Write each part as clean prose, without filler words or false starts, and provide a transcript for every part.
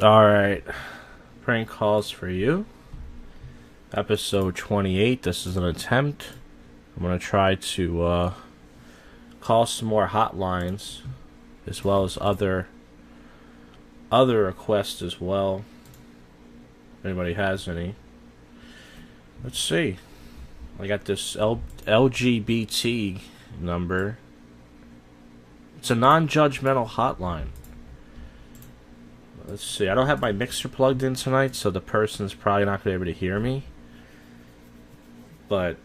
Alright. Prank calls for you. Episode 28. This is an attempt. I'm going to try to call some more hotlines, as well as other requests as well. If anybody has any. Let's see. I got this LGBT number. It's a non-judgmental hotline. Let's see. I don't have my mixer plugged in tonight, so the person's probably not going to be able to hear me. But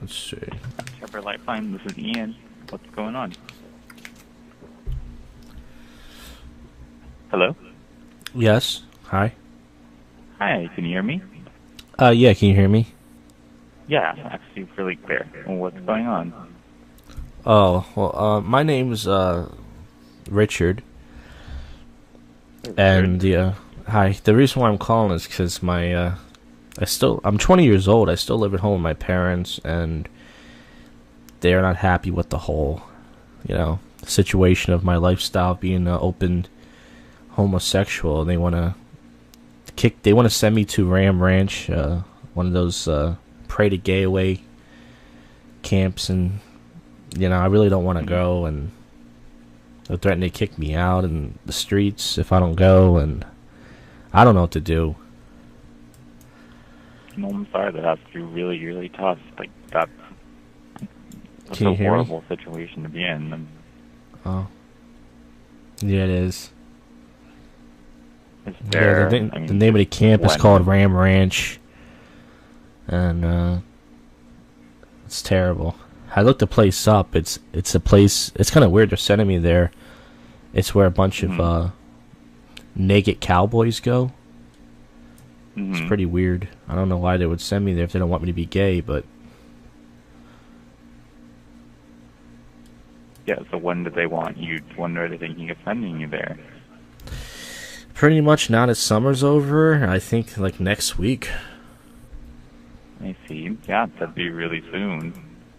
let's see. Trevor Lifeline, this is Ian. What's going on? Hello? Yes. Hi. Hi, can you hear me? Yeah, can you hear me? Yeah, actually really clear. What's going on? Oh, well, my name's Richard. And hi. The reason why I'm calling is because I'm 20 years old. I still live at home with my parents, and they are not happy with the whole, situation of my lifestyle being open homosexual. They want to send me to Ram Ranch, one of those pray to gay away camps, and I really don't want to go, and they're threatening to kick me out in the streets if I don't go, and I don't know what to do. No, I'm sorry that has to be really, really tough. Like, that's Can you a hear me? horrible situation to be in. Oh. Yeah, it is. Is there, the name of the camp is called Ram Ranch, and it's terrible. I looked the place up. It's a place. It's kind of weird they're sending me there. It's where a bunch of naked cowboys go. It's pretty weird. I don't know why they would send me there if they don't want me to be gay, but yeah. So when do they want you? When are they thinking of sending you there? pretty much now that summer's over. I think like next week. I see. Yeah, that'd be really soon.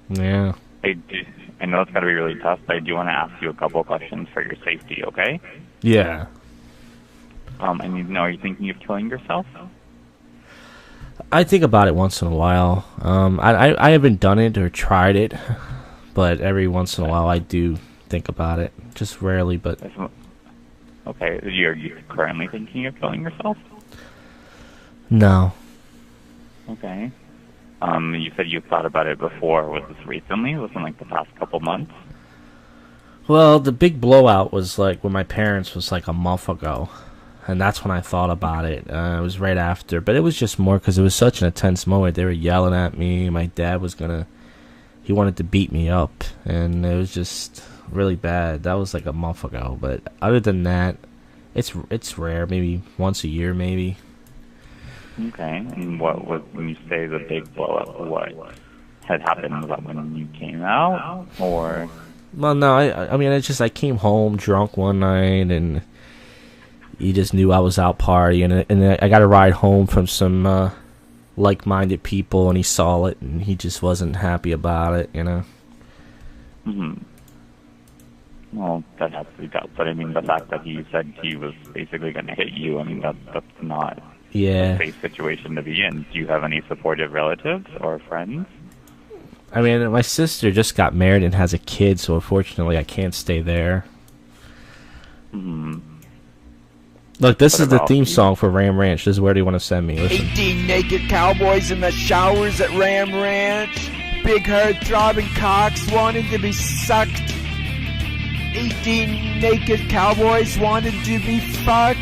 Yeah. I know it's got to be really tough, but I do want to ask you a couple of questions for your safety, okay? Yeah. I need to know, are you thinking of killing yourself? I think about it once in a while. I haven't done it or tried it, but every once in a while I do think about it. Just rarely, but... Okay, are you currently thinking of killing yourself? No. Okay. You said you thought about it before. Was this recently? Was it like the past couple months? Well, the big blowout was like when my parents was like a month ago, and that's when I thought about it. It was right after, but it was just more because it was such an intense moment. They were yelling at me. My dad was he wanted to beat me up, and it was just really bad. That was like a month ago, but other than that, it's rare. Maybe once a year, maybe. Okay, and what was, when you say the big blow up, what had happened? Was that when you came out, or? Well, no, I mean, it's just I came home drunk one night, and he just knew I was out partying, and I got a ride home from some like-minded people, and he saw it, and he just wasn't happy about it, Well, that has to be tough, but I mean, the fact that he said he was basically going to hit you, I mean, that's not... Yeah. A safe situation to be in. Do you have any supportive relatives or friends? I mean, my sister just got married and has a kid, so unfortunately I can't stay there. Look, this is the theme song for Ram Ranch. This is where they want to send me. Listen. 18 naked cowboys in the showers at Ram Ranch. Big herd throbbing cocks wanting to be sucked. 18 naked cowboys wanted to be fucked.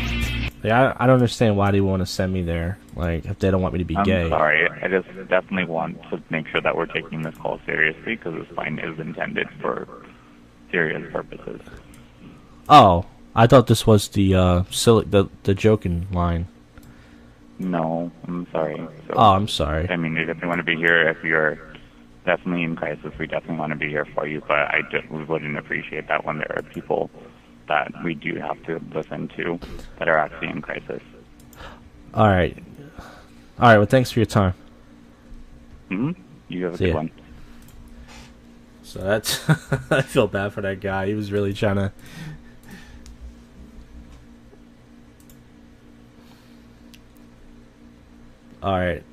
Like, I don't understand why they want to send me there. Like, if they don't want me to be gay. I'm sorry. I just definitely want to make sure that we're taking this call seriously because this line is intended for serious purposes. Oh, I thought this was the the joking line. No, I'm sorry. So, oh, I'm sorry. I mean, we definitely want to be here if you're definitely in crisis. We definitely want to be here for you, but we wouldn't appreciate that when there are people that we do have to listen to that are actually in crisis. All right. Well, thanks for your time. You have a good one. So that's... I feel bad for that guy. He was really trying to Alright.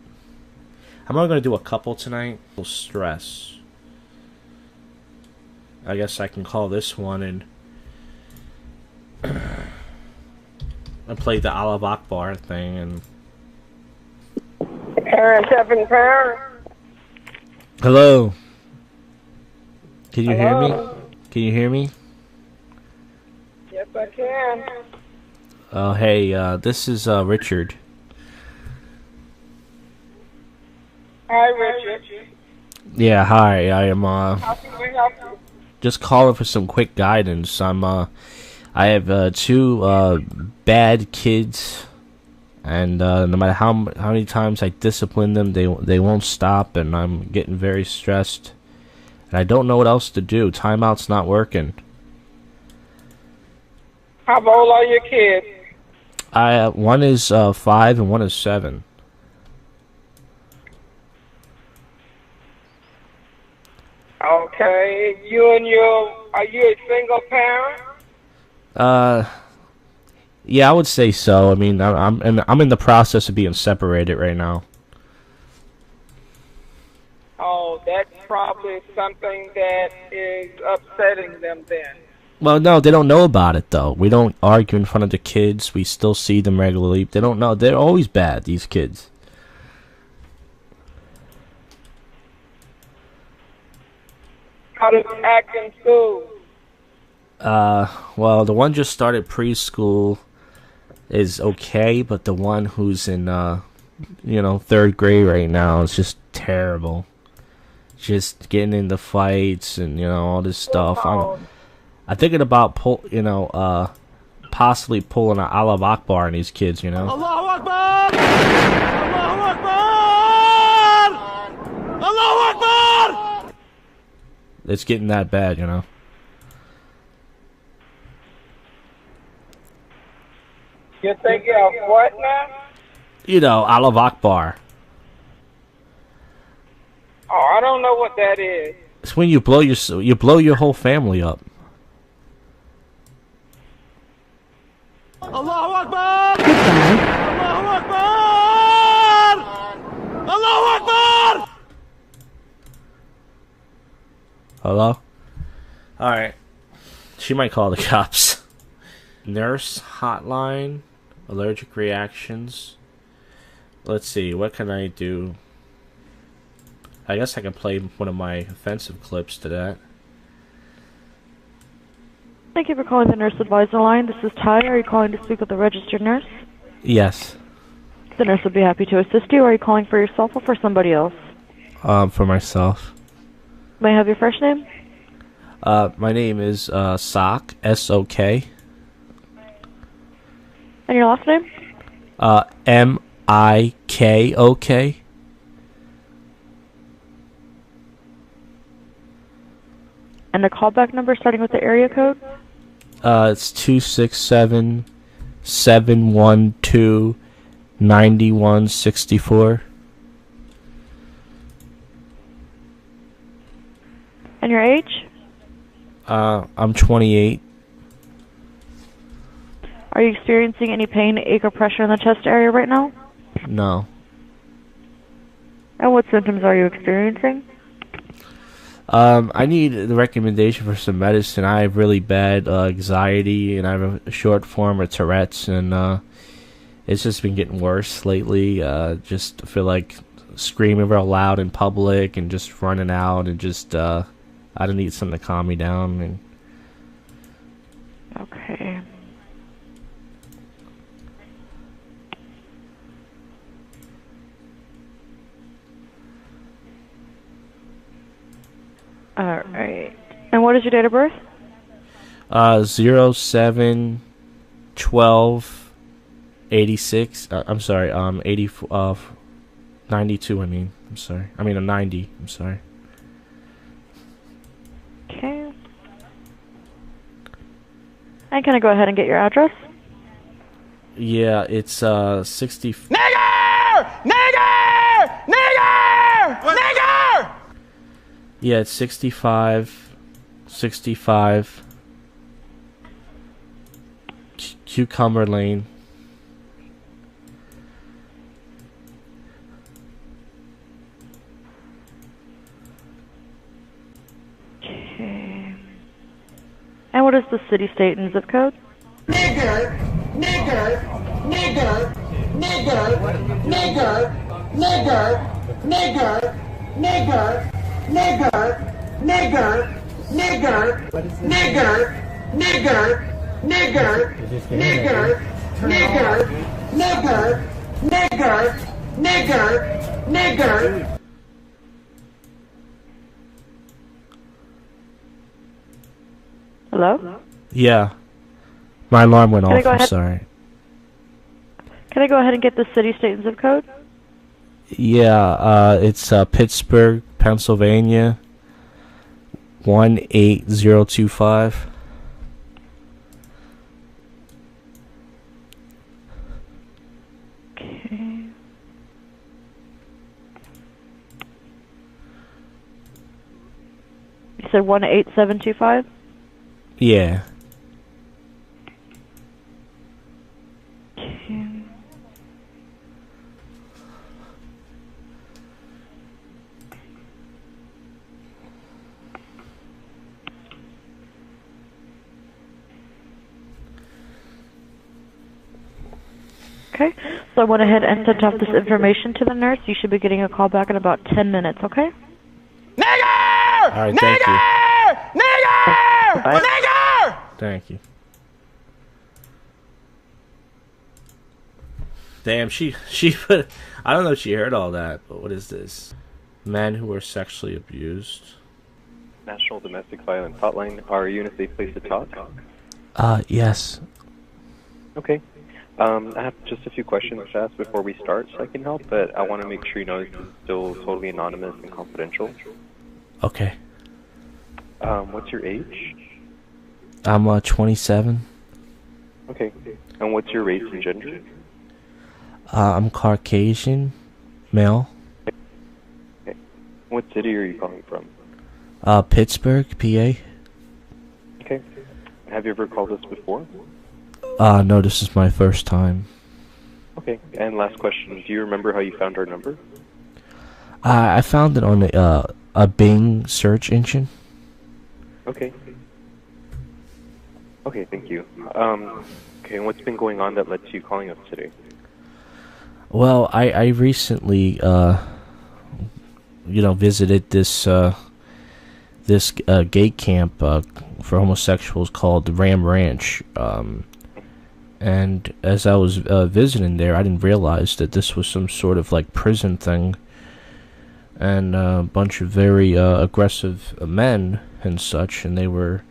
I'm only going to do a couple tonight. Stress. I guess I can call this one and play the Alav Akbar thing and... Parent tapping parent. Hello. Can you hear me? Hello? Can you hear me? Yes, I can. Oh, hey, this is Richard. Hi, Richard. Yeah, hi. I am How can we help you? just calling for some quick guidance. I have two bad kids, and no matter how many times I discipline them, they won't stop, and I'm getting very stressed. And I don't know what else to do. Timeout's not working. How old are your kids? One is 5 and one is 7. Okay. Are you a single parent? Yeah, I would say so. I mean, I'm in the process of being separated right now. Oh, that's probably something that is upsetting them then. Well, no, they don't know about it though. We don't argue in front of the kids. We still see them regularly. They don't know. They're always bad, these kids. How does it act in school? Well, the one just started preschool is okay, but the one who's in, 3rd grade right now is just terrible. Just getting into fights and, all this stuff. I'm thinking about possibly pulling an Alav Akbar on these kids, Allahu Akbar! Allahu Akbar! Allahu Akbar! It's getting that bad, You're thinking of what now? Alav Akbar. Oh, I don't know what that is. It's when you blow your whole family up. Allahu Akbar! Allahu Akbar! Allahu Akbar! Hello? Alright. She might call the cops. Nurse hotline. Allergic reactions. Let's see, what can I do? I guess I can play one of my offensive clips to that. Thank you for calling the Nurse Advisor line. This is Ty. Are you calling to speak with a registered nurse? Yes. The nurse would be happy to assist you. Are you calling for yourself or for somebody else? For myself. May I have your first name? My name is Sok, S-O-K. And your last name? M-I-K-O-K. And the callback number starting with the area code? It's 267-712-9164. And your age? I'm 28. Are you experiencing any pain, ache, or pressure in the chest area right now? No. And what symptoms are you experiencing? I need the recommendation for some medicine. I have really bad anxiety, and I have a short form of Tourette's, and it's just been getting worse lately. Just feel like screaming real loud in public and just running out, and just I don't need something to calm me down. And Okay. Alright. And what is your date of birth? 07/12/86. I'm sorry. 92. I mean, I'm sorry. I mean, a 90. I'm sorry. Okay. And can I go ahead and get your address? Yeah, it's 60. Nigger! Nigger! Nigger! Nigger! Yeah, it's 65 Cucumber Lane, the city, state, and zip code? Nigger, nigger, nigger, nigger, nigger, nigger, nigger, nigger, nigger, nigger, nigger, nigger, nigger, nigger, nigger, nigger, nigger, nigger, nigger. Hello? Yeah. My alarm went Can I off. go I'm ahead? sorry. Can I go ahead and get the city, state, and zip code? Yeah, it's Pittsburgh, Pennsylvania, 18025. Okay. You said 18725? Yeah. Okay. Okay, so I went ahead and sent off this information to the nurse. You should be getting a call back in about 10 minutes, okay? Nigger! All right, thank you. Nigger! Bye. Nigger! Thank you. Damn, she put. I don't know if she heard all that, but what is this? Men who are sexually abused. National Domestic Violence Hotline. Are you in a safe place to talk? Yes. Okay. I have just a few questions to ask before we start so I can help, but I want to make sure you know this is still totally anonymous and confidential. Okay. What's your age? I'm 27. Okay. And what's your race and gender? I'm Caucasian, male. Okay. What city are you calling from? Pittsburgh, PA. Okay. Have you ever called us before? No, this is my first time. Okay. And last question, do you remember how you found our number? I found it on a Bing search engine. Okay. Okay, thank you. Okay, and what's been going on that led to you calling us today? Well, I recently, visited this gay camp for homosexuals called the Ram Ranch. And as I was visiting there, I didn't realize that this was some sort of like prison thing, and a bunch of very aggressive men and such, and they were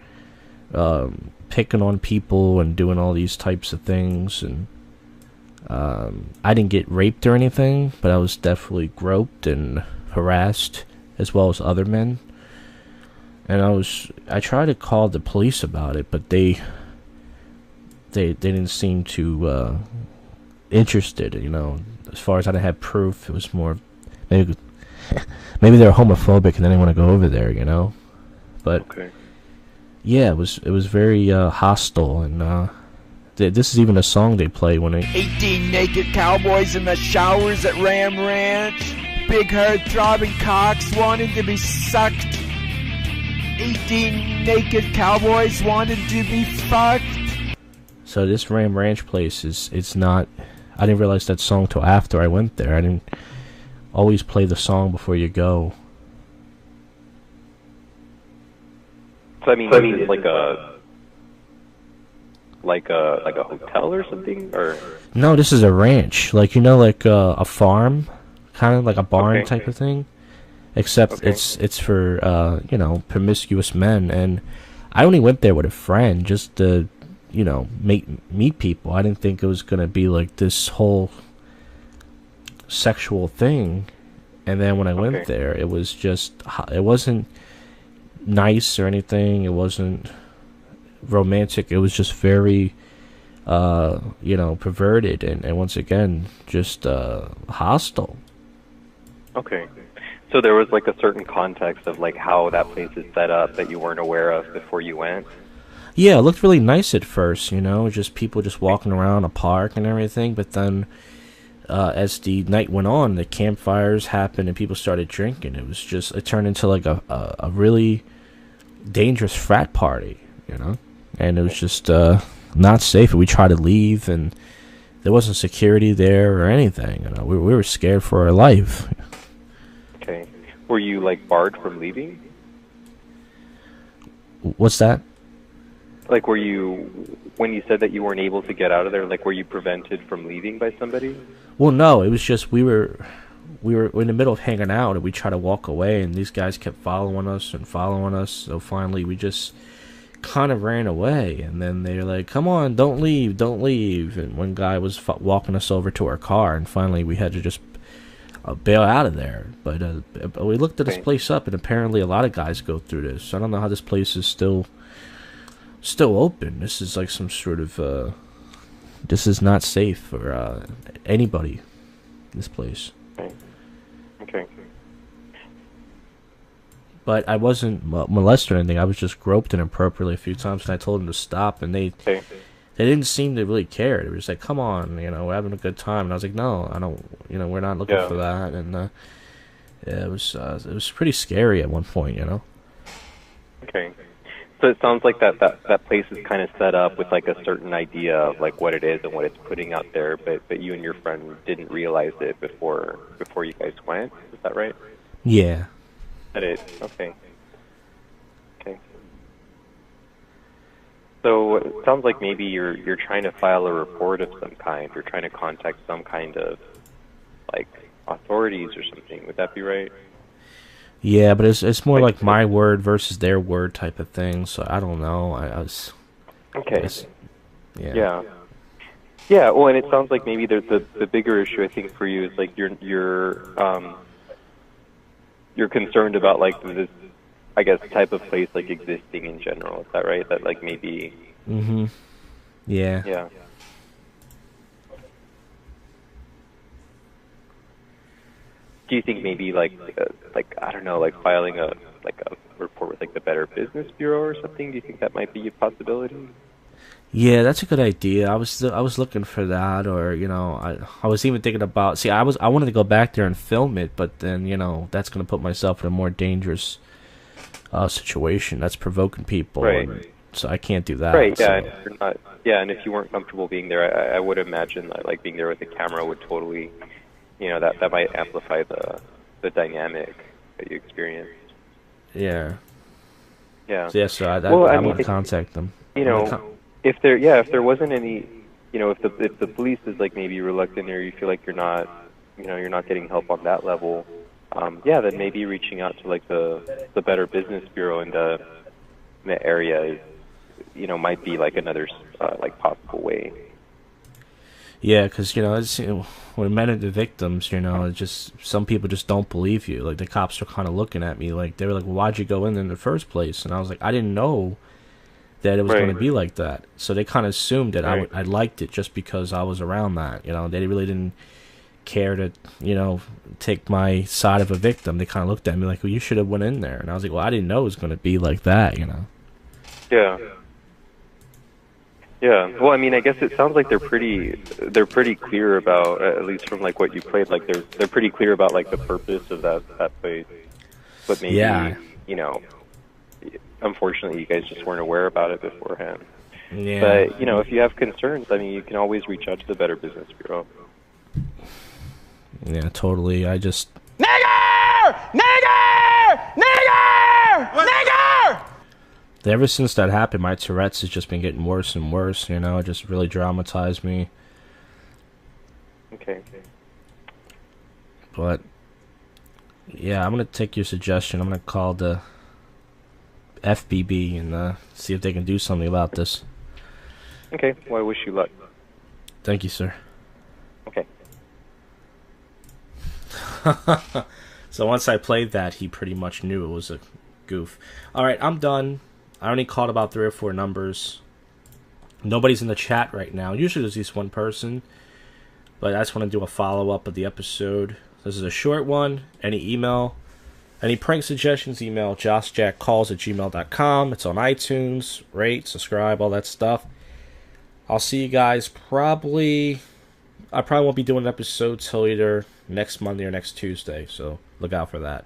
picking on people and doing all these types of things. And I didn't get raped or anything, but I was definitely groped and harassed, as well as other men. And I tried to call the police about it, but they didn't seem too interested, As far as I didn't have proof, it was more maybe they're homophobic and they didn't want to go over there, But okay. Yeah, it was very hostile, and this is even a song they play when they. 18 naked cowboys in the showers at Ram Ranch. Big herd throbbing cocks wanting to be sucked. 18 naked cowboys wanted to be fucked. So this Ram Ranch place it's not. I didn't realize that song till after I went there. I didn't always play the song before you go. So I mean is it like a hotel or something, or? No, this is a ranch, like like a farm, kind of like a barn type of thing. Except it's for promiscuous men, and I only went there with a friend just to meet people. I didn't think it was gonna be like this whole sexual thing. And then when I went there, it was just, it wasn't nice or anything. It wasn't romantic. It was just very, perverted and once again, just hostile. Okay. So there was like a certain context of like how that place is set up that you weren't aware of before you went? Yeah, it looked really nice at first, just people just walking around a park and everything, but then as the night went on, the campfires happened and people started drinking. It turned into like a really dangerous frat party, and it was just not safe. We tried to leave, and there wasn't security there or anything. You know, we were scared for our life. Okay. Were you like barred from leaving? What's that? Like, were you, when you said that you weren't able to get out of there, like, were you prevented from leaving by somebody? Well, no, it was just we were in the middle of hanging out, and we tried to walk away, and these guys kept following us. So finally, we just kind of ran away, and then they were like, "Come on, don't leave." And one guy was walking us over to our car, and finally, we had to just bail out of there. But we looked at this place up, and apparently, a lot of guys go through this. So I don't know how this place is still open. This is like some sort of this is not safe for anybody. This place. Okay. But I wasn't molested or anything. I was just groped inappropriately a few times, and I told them to stop, and they didn't seem to really care. They were just like, "Come on, you know, we're having a good time." And I was like, "No, I don't. You know, we're not looking for that." And yeah, it was pretty scary at one point, you know. Okay. So it sounds like that place is kind of set up with like a certain idea of like what it is and what it's putting out there, but you and your friend didn't realize it before you guys went. Is that right? Yeah. Okay. So it sounds like maybe you're trying to file a report of some kind. You're trying to contact some kind of like authorities or something. Would that be right? Yeah, but it's more like my word versus their word type of thing. So I don't know. I was okay. Yeah. Yeah. Well, and it sounds like maybe the bigger issue I think for you is like you're concerned about like this, I guess, type of place like existing in general. Is that right? That like maybe. Mhm. Yeah. Yeah. Do you think maybe like I don't know, like filing a report with like the Better Business Bureau or something? Do you think that might be a possibility? Yeah, that's a good idea. I was looking for that, or you know, I was even thinking about. See, I wanted to go back there and film it, but then you know that's going to put myself in a more dangerous situation. That's provoking people, right? And so I can't do that. Right. Yeah. So. And if you weren't comfortable being there, I would imagine that like being there with the camera would totally, you know, that might amplify the dynamic that you experienced. Yeah. Yeah. So, yeah. So I want to contact them. You know. If there wasn't any, you know, if the police is like maybe reluctant or you feel like you're not getting help on that level, then maybe reaching out to like the Better Business Bureau in the area is, you know, might be like another like possible way. Yeah, because you know, it's, you know, when men are the victims, you know, it's just some people just don't believe you. Like the cops are kind of looking at me like they were like, well, "Why'd you go in the first place?" And I was like, "I didn't know that it was going to be like that." So they kind of assumed that I liked it just because I was around that. You know, they really didn't care to, you know, take my side of a victim. They kind of looked at me like, "Well, you should have went in there." And I was like, "Well, I didn't know it was going to be like that." You know. Yeah. Yeah. Well, I mean, I guess it sounds like they're pretty clear about, at least from like what you played, like they're pretty clear about like the purpose of that place. But maybe, you know, unfortunately, you guys just weren't aware about it beforehand. Yeah. But, you know, if you have concerns, I mean, you can always reach out to the Better Business Bureau. Yeah, totally. I just... Nigger! Nigger! Nigger! Nigger! Ever since that happened, my Tourette's has just been getting worse and worse, you know? It just really dramatized me. Okay. But, yeah, I'm going to take your suggestion. I'm going to call the FBB and see if they can do something about this. Okay. Well, I wish you luck. Thank you, sir. Okay. So once I played that, he pretty much knew it was a goof. Alright, I'm done. I only called about 3 or 4 numbers. Nobody's in the chat right now. Usually there's at least one person. But I just want to do a follow-up of the episode. This is a short one. Any prank suggestions, email joshjackcalls@gmail.com. It's on iTunes. Rate, subscribe, all that stuff. I'll see you guys probably... I probably won't be doing an episode till either next Monday or next Tuesday. So look out for that.